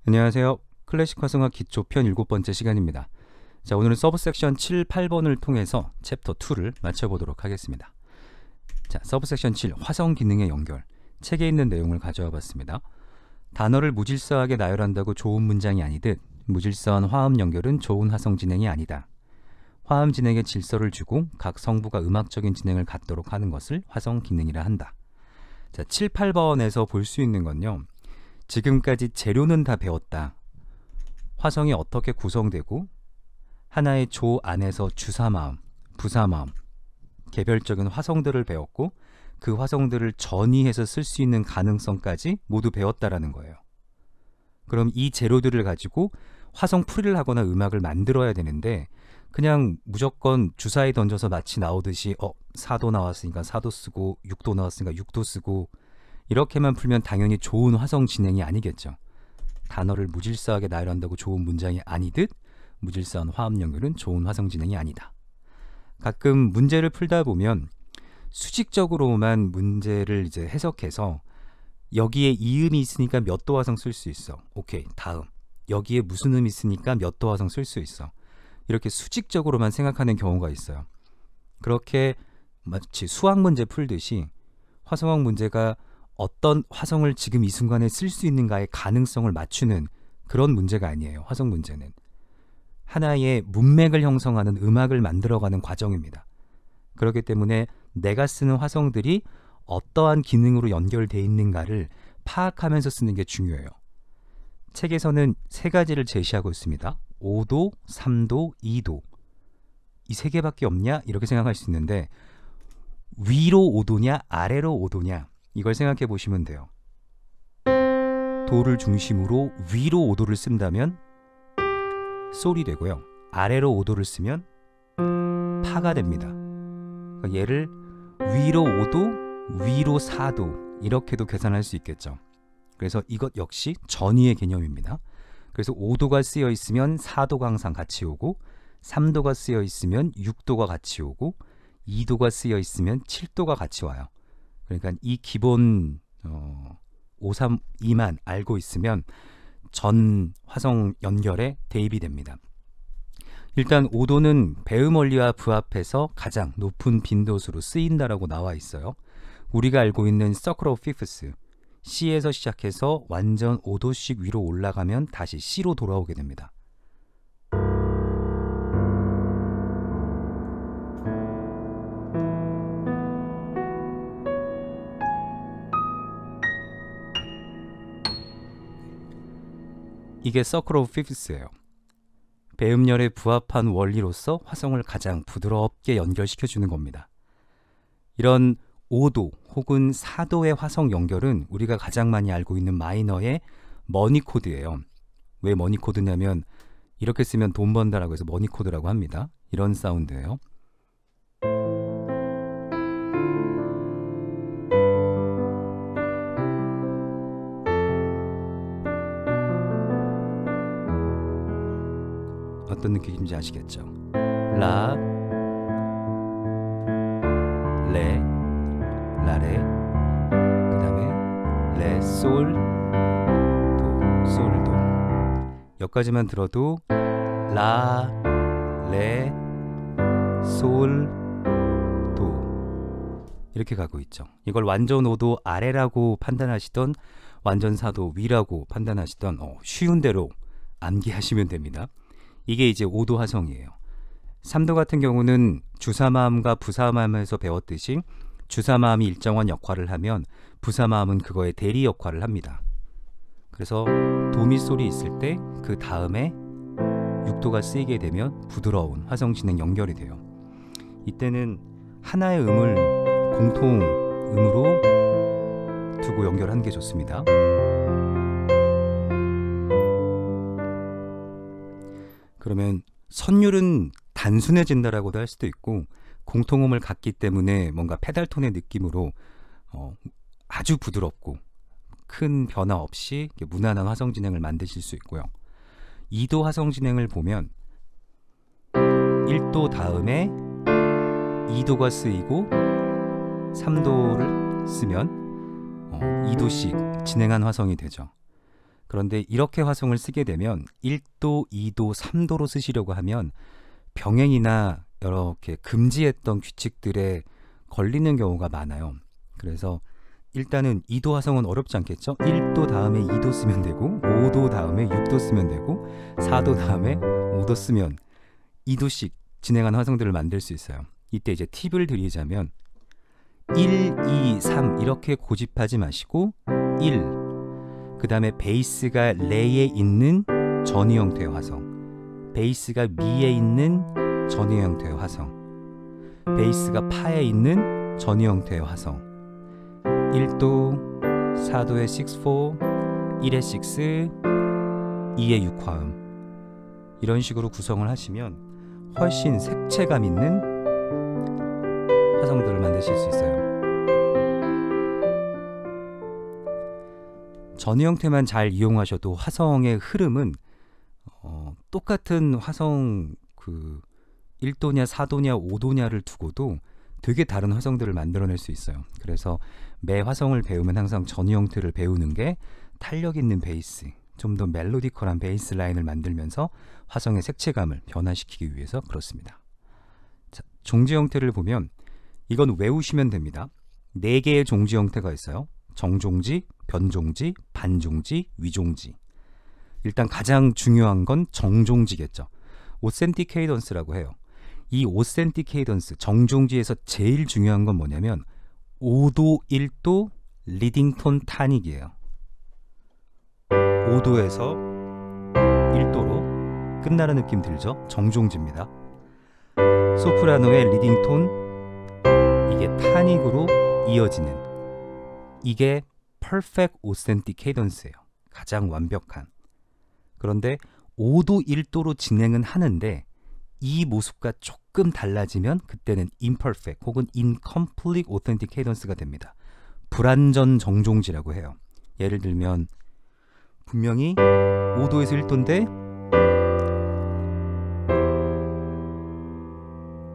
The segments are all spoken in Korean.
안녕하세요. 클래식 화성학 기초편 7번째 시간입니다. 자, 오늘은 서브섹션 7, 8번을 통해서 챕터 2를 마쳐보도록 하겠습니다. 자, 서브섹션 7, 화성 기능의 연결. 책에 있는 내용을 가져와 봤습니다. 단어를 무질서하게 나열한다고 좋은 문장이 아니듯 무질서한 화음 연결은 좋은 화성 진행이 아니다. 화음 진행에 질서를 주고 각 성부가 음악적인 진행을 갖도록 하는 것을 화성 기능이라 한다. 자, 7, 8번에서 볼 수 있는 건요. 지금까지 재료는 다 배웠다. 화성이 어떻게 구성되고 하나의 조 안에서 주사마음, 부사마음, 개별적인 화성들을 배웠고 그 화성들을 전이해서 쓸 수 있는 가능성까지 모두 배웠다라는 거예요. 그럼 이 재료들을 가지고 화성 풀이를 하거나 음악을 만들어야 되는데 그냥 무조건 주사에 던져서 마치 나오듯이 4도 나왔으니까 4도 쓰고 6도 나왔으니까 6도 쓰고 이렇게만 풀면 당연히 좋은 화성 진행이 아니겠죠. 단어를 무질서하게 나열한다고 좋은 문장이 아니듯 무질서한 화음 연결은 좋은 화성 진행이 아니다. 가끔 문제를 풀다 보면 수직적으로만 문제를 이제 해석해서 여기에 이 음이 있으니까 몇 도 화성 쓸 수 있어. 오케이, 다음. 여기에 무슨 음이 있으니까 몇 도 화성 쓸 수 있어. 이렇게 수직적으로만 생각하는 경우가 있어요. 그렇게 마치 수학 문제 풀듯이 화성학 문제가 어떤 화성을 지금 이 순간에 쓸 수 있는가의 가능성을 맞추는 그런 문제가 아니에요. 화성 문제는 하나의 문맥을 형성하는 음악을 만들어가는 과정입니다. 그렇기 때문에 내가 쓰는 화성들이 어떠한 기능으로 연결되어 있는가를 파악하면서 쓰는 게 중요해요. 책에서는 세 가지를 제시하고 있습니다. 5도, 3도, 2도. 이 세 개밖에 없냐? 이렇게 생각할 수 있는데 위로 5도냐 아래로 5도냐 이걸 생각해 보시면 돼요. 도를 중심으로 위로 5도를 쓴다면 솔이 되고요. 아래로 5도를 쓰면 파가 됩니다. 그러니까 얘를 위로 5도, 위로 4도 이렇게도 계산할 수 있겠죠. 그래서 이것 역시 전위의 개념입니다. 그래서 5도가 쓰여 있으면 4도가 항상 같이 오고 3도가 쓰여 있으면 6도가 같이 오고 2도가 쓰여 있으면 7도가 같이 와요. 그러니까 이 기본 5, 3, 2만 알고 있으면 전 화성 연결에 대입이 됩니다. 일단 5도는 배음 원리와 부합해서 가장 높은 빈도수로 쓰인다라고 나와 있어요. 우리가 알고 있는 Circle of Fifths, C에서 시작해서 완전 5도씩 위로 올라가면 다시 C로 돌아오게 됩니다. 이게 Circle of Fifths예요. 배음열에 부합한 원리로서 화성을 가장 부드럽게 연결시켜주는 겁니다. 이런 5도 혹은 4도의 화성 연결은 우리가 가장 많이 알고 있는 마이너의 머니 코드예요. 왜 머니 코드냐면 이렇게 쓰면 돈 번다라고 해서 머니 코드라고 합니다. 이런 사운드예요. 어떤 느낌인지 아시겠죠? 라, 레, 라레, 그 다음에 레, 솔, 도, 솔, 도. 여기까지만 들어도 라, 레, 솔, 도 이렇게 가고 있죠. 이걸 완전 5도 아래라고 판단하시던 완전 4도 위라고 판단하시던 쉬운 대로 암기하시면 됩니다. 이게 이제 5도 화성이에요. 3도 같은 경우는 주사마음과 부사마음에서 배웠듯이 주사마음이 일정한 역할을 하면 부사마음은 그거의 대리 역할을 합니다. 그래서 도미솔이 있을 때 그 다음에 6도가 쓰이게 되면 부드러운 화성 진행 연결이 돼요. 이때는 하나의 음을 공통음으로 두고 연결하는 게 좋습니다. 그러면 선율은 단순해진다라고도 할 수도 있고 공통음을 갖기 때문에 뭔가 페달톤의 느낌으로 아주 부드럽고 큰 변화 없이 무난한 화성 진행을 만드실 수 있고요. 2도 화성 진행을 보면 1도 다음에 2도가 쓰이고 3도를 쓰면 2도씩 진행한 화성이 되죠. 그런데 이렇게 화성을 쓰게 되면 1도, 2도, 3도로 쓰시려고 하면 병행이나 이렇게 금지했던 규칙들에 걸리는 경우가 많아요. 그래서 일단은 2도 화성은 어렵지 않겠죠? 1도 다음에 2도 쓰면 되고 5도 다음에 6도 쓰면 되고 4도 다음에 5도 쓰면 2도씩 진행하는 화성들을 만들 수 있어요. 이때 이제 팁을 드리자면 1, 2, 3 이렇게 고집하지 마시고 1, 그 다음에 베이스가 레에 있는 전위 형태의 화성, 베이스가 미에 있는 전위 형태의 화성, 베이스가 파에 있는 전위 형태의 화성, 1도, 4도의 6, 4, 1의 6, 2의 6화음 이런 식으로 구성을 하시면 훨씬 색채감 있는 화성들을 만드실 수 있어요. 전위 형태만 잘 이용하셔도 화성의 흐름은 똑같은 화성 1도냐 4도냐 5도냐를 두고도 되게 다른 화성들을 만들어낼 수 있어요. 그래서 매 화성을 배우면 항상 전위 형태를 배우는 게 탄력 있는 베이스, 좀 더 멜로디컬한 베이스 라인을 만들면서 화성의 색채감을 변화시키기 위해서 그렇습니다. 자, 종지 형태를 보면 이건 외우시면 됩니다. 4개의 종지 형태가 있어요. 정종지, 변종지, 반종지, 위종지. 일단 가장 중요한 건 정종지겠죠. 오센틱 케이던스라고 해요. 이 오센틱 케이던스, 정종지에서 제일 중요한 건 뭐냐면 5도, 1도 리딩톤 타닉이에요. 5도에서 1도로 끝나는 느낌 들죠? 정종지입니다. 소프라노의 리딩톤, 이게 타닉으로 이어지는, 이게 퍼펙트 오센틱 케이던스예요. 가장 완벽한. 그런데 5도, 1도로 진행은 하는데 이 모습과 조금 달라지면 그때는 imperfect 혹은 incomplete authentic cadence가 됩니다. 불완전 정종지라고 해요. 예를 들면 분명히 5도에서 1도인데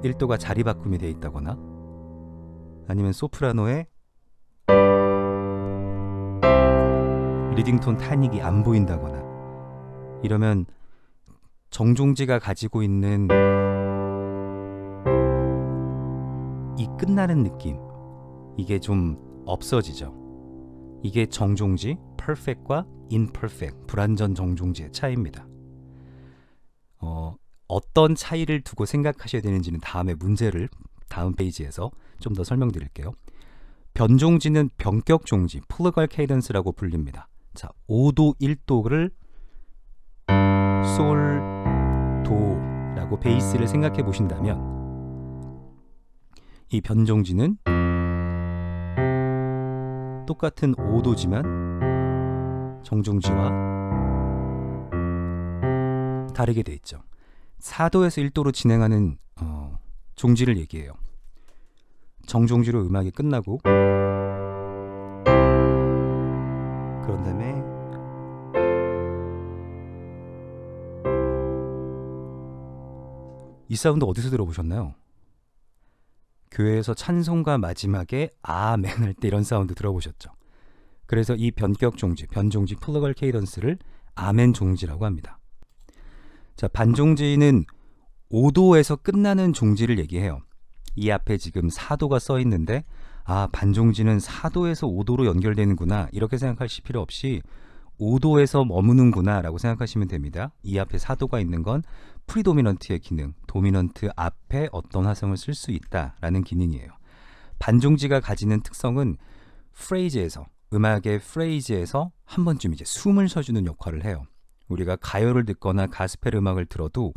1도가 자리 바꿈이 되어 있다거나 아니면 소프라노의 리딩톤 타닉이 안 보인다거나 이러면 정종지가 가지고 있는 이 끝나는 느낌, 이게 좀 없어지죠. 이게 정종지, perfect과 imperfect, 불완전 정종지의 차이입니다. 어떤 차이를 두고 생각하셔야 되는지는 다음에 문제를 다음 페이지에서 좀 더 설명드릴게요. 변종지는 변격 종지, 플러걸 케이던스라고 불립니다. 자, 5도, 1도를 솔, 도라고 베이스를 생각해 보신다면 이 변종지는 똑같은 5도지만 정종지와 다르게 돼 있죠. 4도에서 1도로 진행하는 종지를 얘기해요. 정종지로 음악이 끝나고 그런 다음에 이 사운드 어디서 들어보셨나요? 교회에서 찬송가 마지막에 아멘 할 때 이런 사운드 들어보셨죠? 그래서 이 변격 종지, 변종지 플러걸 케이던스를 아멘 종지라고 합니다. 자, 반종지는 5도에서 끝나는 종지를 얘기해요. 이 앞에 지금 4도가 써 있는데 아, 반종지는 4도에서 5도로 연결되는구나 이렇게 생각하실 필요 없이 5도에서 머무는구나 라고 생각하시면 됩니다. 이 앞에 4도가 있는 건 프리도미넌트의 기능, 도미넌트 앞에 어떤 화성을 쓸 수 있다라는 기능이에요. 반종지가 가지는 특성은 프레이즈에서, 음악의 프레이즈에서 한 번쯤 이제 숨을 쉬어주는 역할을 해요. 우리가 가요를 듣거나 가스펠 음악을 들어도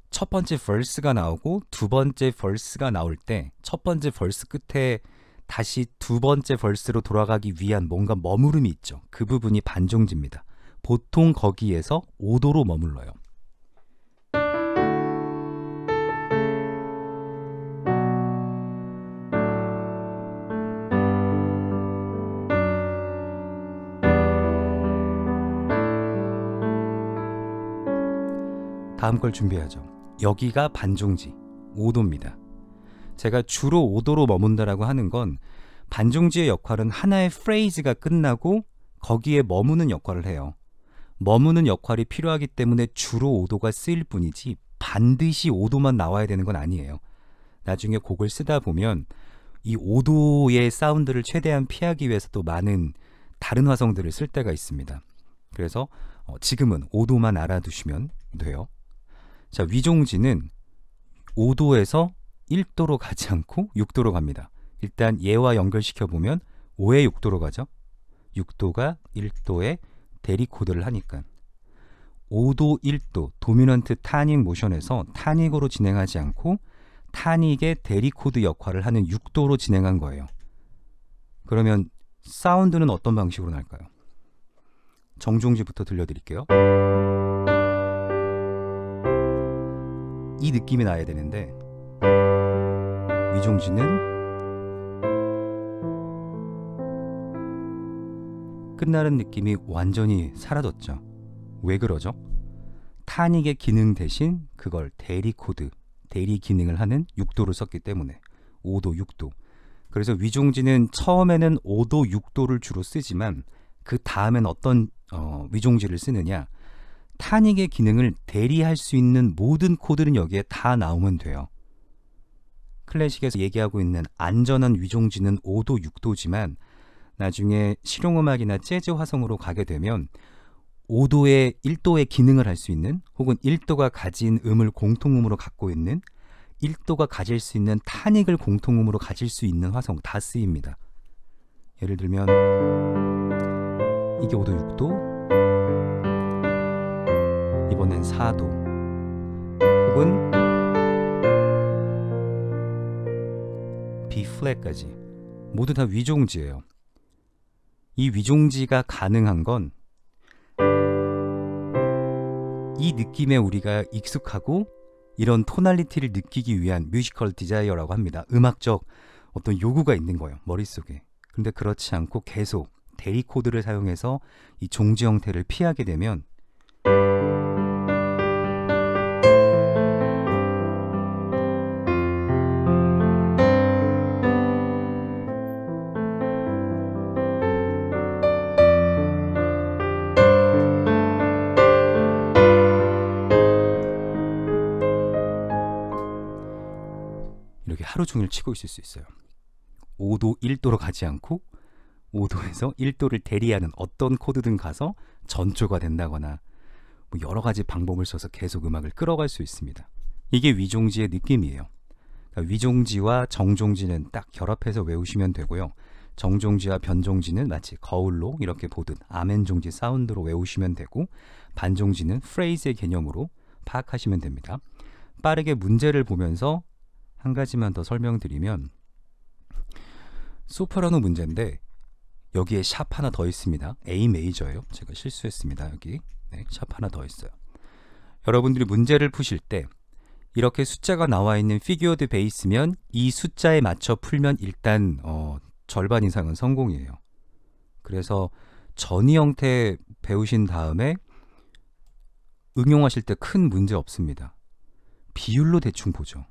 첫 번째 벌스가 나오고 두 번째 벌스가 나올 때 첫 번째 벌스 끝에 다시 두 번째 벌스로 돌아가기 위한 뭔가 머무름이 있죠. 그 부분이 반종지입니다. 보통 거기에서 5도로 머물러요. 다음 걸 준비하죠. 여기가 반종지, 5도입니다. 제가 주로 5도로 머문다라고 하는 건 반종지의 역할은 하나의 프레이즈가 끝나고 거기에 머무는 역할을 해요. 머무는 역할이 필요하기 때문에 주로 5도가 쓰일 뿐이지 반드시 5도만 나와야 되는 건 아니에요. 나중에 곡을 쓰다 보면 이 5도의 사운드를 최대한 피하기 위해서 또 많은 다른 화성들을 쓸 때가 있습니다. 그래서 지금은 5도만 알아두시면 돼요. 자, 위종지는 5도에서 1도로 가지 않고 6도로 갑니다. 일단 얘와 연결시켜 보면 5에 6도로 가죠. 6도가 1도에 대리 코드를 하니까 5도 1도 도미넌트 타닉 모션에서 타닉으로 진행하지 않고 타닉의 대리 코드 역할을 하는 6도로 진행한 거예요. 그러면 사운드는 어떤 방식으로 날까요? 정종지부터 들려드릴게요. 이 느낌이 나야 되는데 위종지는 끝나는 느낌이 완전히 사라졌죠. 왜 그러죠? 타닉의 기능 대신 그걸 대리 코드, 대리 기능을 하는 6도를 썼기 때문에 5도, 6도. 그래서 위종지는 처음에는 5도, 6도를 주로 쓰지만 그 다음엔 어떤 위종지를 쓰느냐, 타닉의 기능을 대리할 수 있는 모든 코드는 여기에 다 나오면 돼요. 클래식에서 얘기하고 있는 안전한 위종지는 5도, 6도지만 나중에 실용음악이나 재즈 화성으로 가게 되면 5도의 1도의 기능을 할 수 있는, 혹은 1도가 가진 음을 공통음으로 갖고 있는, 1도가 가질 수 있는 타닉을 공통음으로 가질 수 있는 화성 다 쓰입니다. 예를 들면 이게 5도, 6도, 이번엔 4도, 혹은 B 플랫까지 모두 다 위종지예요. 이 위종지가 가능한 건 이 느낌에 우리가 익숙하고 이런 토날리티를 느끼기 위한 뮤지컬 디자이어라고 합니다. 음악적 어떤 요구가 있는 거예요, 머릿속에. 근데 그렇지 않고 계속 대리 코드를 사용해서 이 종지 형태를 피하게 되면 이렇게 하루 종일 치고 있을 수 있어요. 5도, 1도로 가지 않고 5도에서 1도를 대리하는 어떤 코드든 가서 전조가 된다거나 뭐 여러 가지 방법을 써서 계속 음악을 끌어갈 수 있습니다. 이게 위종지의 느낌이에요. 그러니까 위종지와 정종지는 딱 결합해서 외우시면 되고요. 정종지와 변종지는 마치 거울로 이렇게 보듯 아멘종지 사운드로 외우시면 되고, 반종지는 프레이즈의 개념으로 파악하시면 됩니다. 빠르게 문제를 보면서 한 가지만 더 설명드리면, 소프라노 문제인데 여기에 샵 하나 더 있습니다. A 메이저예요. 제가 실수했습니다. 여기 샵 하나 더 있어요. 여러분들이 문제를 푸실 때 이렇게 숫자가 나와 있는 피규어드 베이스면 이 숫자에 맞춰 풀면 일단 절반 이상은 성공이에요. 그래서 전이 형태 배우신 다음에 응용하실 때 큰 문제 없습니다. 비율로 대충 보죠.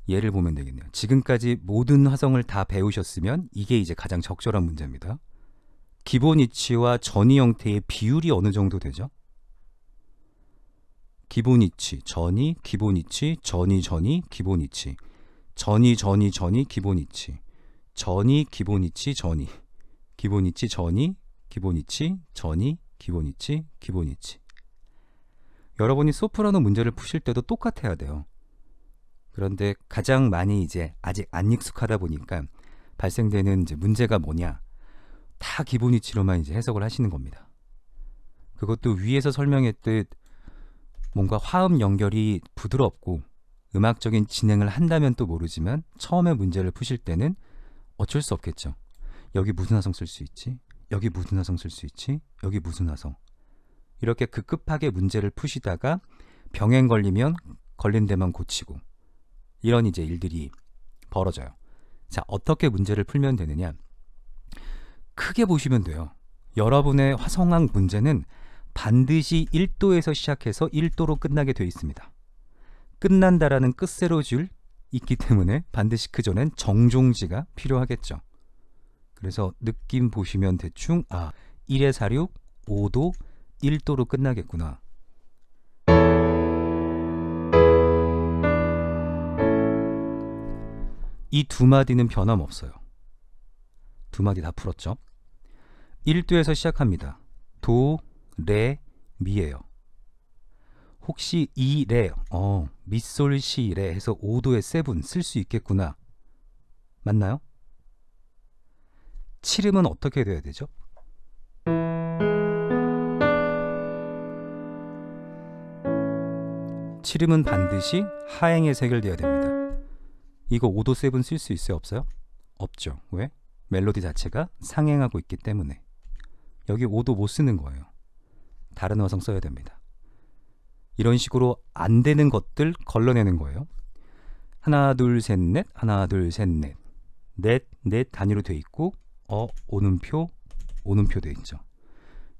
예를 보면 되겠네요. 지금까지 모든 화성을 다 배우셨으면 이게 이제 가장 적절한 문제입니다. 기본 이치와 전이 형태의 비율이 어느 정도 되죠? 기본 이치, 전이, 기본 이치, 전이, 기본 이치, 전이, 기본 이치, 전이, 기본 이치, 전이, 기본 이치, 전이, 기본 이치, 전이, 기본 이치, 기본 이치. 여러분이 소프라노 문제를 푸실 때도 똑같아야 돼요. 그런데 가장 많이 이제 아직 안 익숙하다 보니까 발생되는 이제 문제가 뭐냐, 다 기본 이치로만 이제 해석을 하시는 겁니다. 그것도 위에서 설명했듯 뭔가 화음 연결이 부드럽고 음악적인 진행을 한다면 또 모르지만 처음에 문제를 푸실 때는 어쩔 수 없겠죠. 여기 무슨 화성 쓸 수 있지? 여기 무슨 화성 쓸 수 있지? 여기 무슨 화성? 이렇게 급급하게 문제를 푸시다가 병행 걸리면 걸린 데만 고치고 이런 이제 일들이 벌어져요. 자, 어떻게 문제를 풀면 되느냐? 크게 보시면 돼요. 여러분의 화성학 문제는 반드시 1도에서 시작해서 1도로 끝나게 되어 있습니다. 끝난다라는 끝세로줄 있기 때문에 반드시 그 전엔 정종지가 필요하겠죠. 그래서 느낌 보시면 대충 1의 사륙 5도 1도로 끝나겠구나. 이 두 마디는 변함없어요. 두 마디 다 풀었죠. 1도에서 시작합니다. 도, 레, 미예요. 혹시 이, 레, 미, 솔, 시, 레 해서 5도의 세븐 쓸 수 있겠구나. 맞나요? 7음은 어떻게 돼야 되죠? 칠음은 반드시 하행에서 해결돼야 됩니다. 이거 5도 세븐 쓸 수 있어요? 없어요? 없죠. 왜? 멜로디 자체가 상행하고 있기 때문에. 여기 5도 못 쓰는 거예요. 다른 화성 써야 됩니다. 이런 식으로 안 되는 것들 걸러내는 거예요. 하나 둘 셋 넷, 하나 둘 셋 넷, 넷 단위로 돼 있고 오는표 돼 있죠.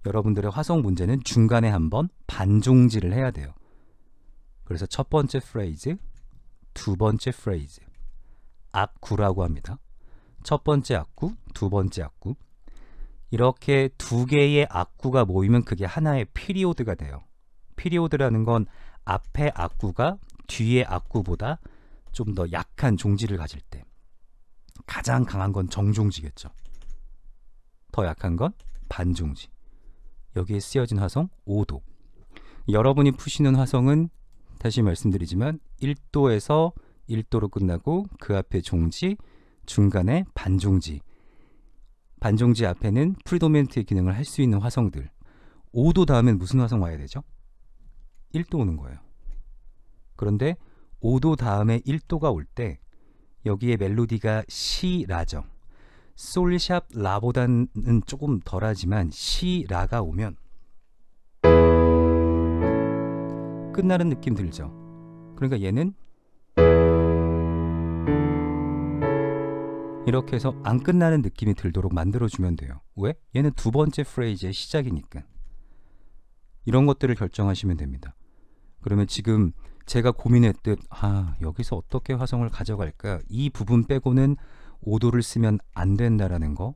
여러분들의 화성 문제는 중간에 한번 반종지를 해야 돼요. 그래서 첫 번째 프레이즈, 두 번째 프레이즈, 악구라고 합니다. 첫 번째 악구, 두 번째 악구. 이렇게 두 개의 악구가 모이면 그게 하나의 피리오드가 돼요. 피리오드라는 건 앞에 악구가 뒤에 악구보다 좀 더 약한 종지를 가질 때, 가장 강한 건 정종지겠죠. 더 약한 건 반종지. 여기에 쓰여진 화성 5도. 여러분이 푸시는 화성은 다시 말씀드리지만 1도에서 1도로 끝나고 그 앞에 종지, 중간에 반종지. 반종지 앞에는 프리도멘트의 기능을 할 수 있는 화성들. 5도 다음엔 무슨 화성 와야 되죠? 1도 오는 거예요. 그런데 5도 다음에 1도가 올 때 여기에 멜로디가 시, 라죠. 솔, 샵, 라보다는 조금 덜하지만 시, 라가 오면 끝나는 느낌 들죠. 그러니까 얘는 이렇게 해서 안 끝나는 느낌이 들도록 만들어주면 돼요. 왜? 얘는 두 번째 프레이즈의 시작이니까. 이런 것들을 결정하시면 됩니다. 그러면 지금 제가 고민했듯 여기서 어떻게 화성을 가져갈까? 이 부분 빼고는 5도를 쓰면 안 된다라는 거,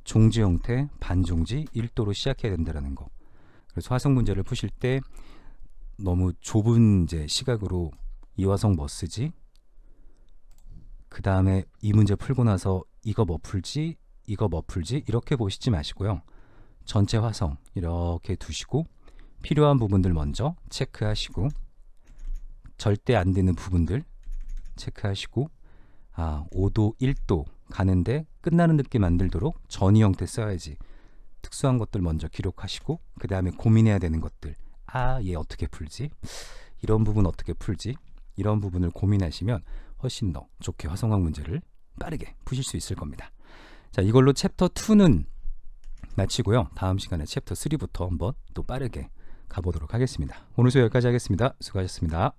종지 형태, 반종지, 1도로 시작해야 된다라는 거. 그래서 화성 문제를 푸실 때 너무 좁은 시각으로 이 화성 뭐 쓰지? 그 다음에 이 문제 풀고 나서 이거 뭐 풀지? 이거 뭐 풀지? 이렇게 보시지 마시고요. 전체 화성 이렇게 두시고 필요한 부분들 먼저 체크하시고 절대 안 되는 부분들 체크하시고 5도, 1도 가는데 끝나는 느낌 만들도록 전이 형태 써야지. 특수한 것들 먼저 기록하시고 그 다음에 고민해야 되는 것들. 얘 어떻게 풀지? 이런 부분 어떻게 풀지? 이런 부분을 고민하시면 훨씬 더 좋게 화성학 문제를 빠르게 푸실 수 있을 겁니다. 자, 이걸로 챕터 2는 마치고요. 다음 시간에 챕터 3부터 한번 또 빠르게 가보도록 하겠습니다. 오늘 수업 여기까지 하겠습니다. 수고하셨습니다.